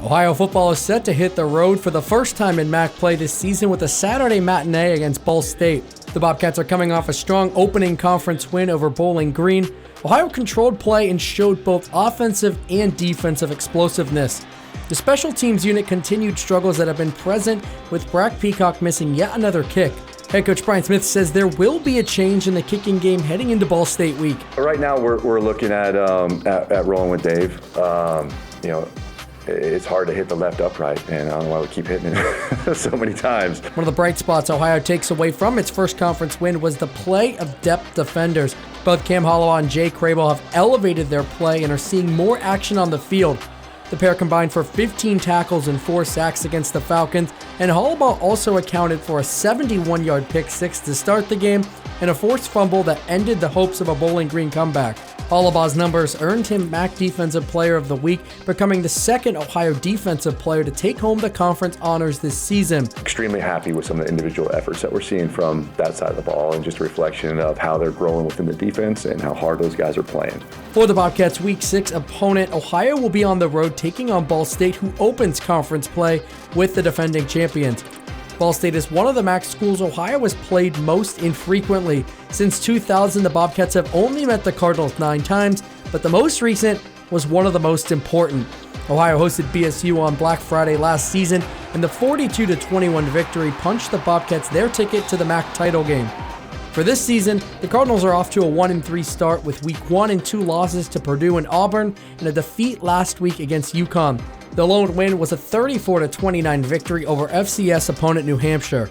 Ohio football is set to hit the road for the first time in MAC play this season with a Saturday matinee against Ball State. The Bobcats are coming off a strong opening conference win over Bowling Green. Ohio controlled play and showed both offensive and defensive explosiveness. The special teams unit continued struggles that have been present, with Brack Peacock missing yet another kick. Head coach Brian Smith says there will be a change in the kicking game heading into Ball State week. Right now we're looking at rolling with Dave. It's hard to hit the left upright, and I don't know why we keep hitting it so many times. One of the bright spots Ohio takes away from its first conference win was the play of depth defenders. Both Cam Holloway and Jay Crable have elevated their play and are seeing more action on the field. The pair combined for 15 tackles and 4 sacks against the Falcons, and Holloway also accounted for a 71-yard pick six to start the game and a forced fumble that ended the hopes of a Bowling Green comeback. Holloway's numbers earned him MAC Defensive Player of the Week, becoming the second Ohio defensive player to take home the conference honors this season. Extremely happy with some of the individual efforts that we're seeing from that side of the ball, and just a reflection of how they're growing within the defense and how hard those guys are playing. For the Bobcats' Week 6 opponent, Ohio will be on the road taking on Ball State, who opens conference play with the defending champions. Ball State is one of the MAC schools Ohio has played most infrequently. Since 2000, the Bobcats have only met the Cardinals 9 times, but the most recent was one of the most important. Ohio hosted BSU on Black Friday last season, and the 42-21 victory punched the Bobcats their ticket to the MAC title game. For this season, the Cardinals are off to a 1-3 start with Week 1 and 2 losses to Purdue and Auburn, and a defeat last week against UConn. The lone win was a 34-29 victory over FCS opponent New Hampshire.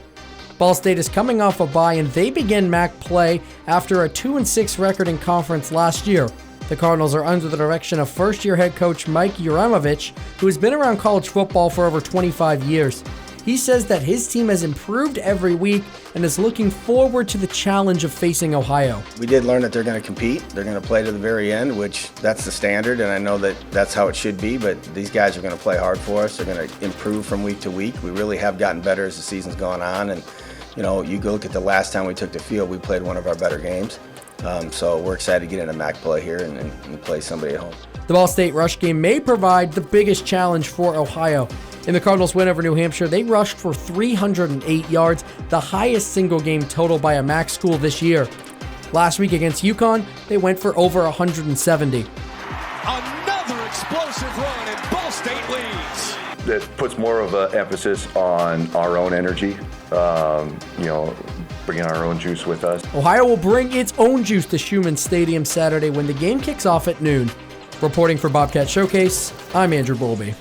Ball State is coming off a bye, and they begin MAC play after a 2-6 record in conference last year. The Cardinals are under the direction of first-year head coach Mike Yuramovich, who has been around college football for over 25 years. He says that his team has improved every week and is looking forward to the challenge of facing Ohio. We did learn that they're going to compete. They're going to play to the very end, which that's the standard, and I know that that's how it should be, but these guys are going to play hard for us. They're going to improve from week to week. We really have gotten better as the season's gone on, and you go look at the last time we took the field, we played one of our better games. So we're excited to get into MAC play here and play somebody at home. The Ball State rush game may provide the biggest challenge for Ohio. In the Cardinals' win over New Hampshire, they rushed for 308 yards, the highest single game total by a MAC school this year. Last week against UConn, they went for over 170. Another explosive run, and Ball State leads. That puts more of an emphasis on our own energy, bringing our own juice with us. Ohio will bring its own juice to Schumann Stadium Saturday when the game kicks off at noon. Reporting for Bobcat Showcase, I'm Andrew Bowlby.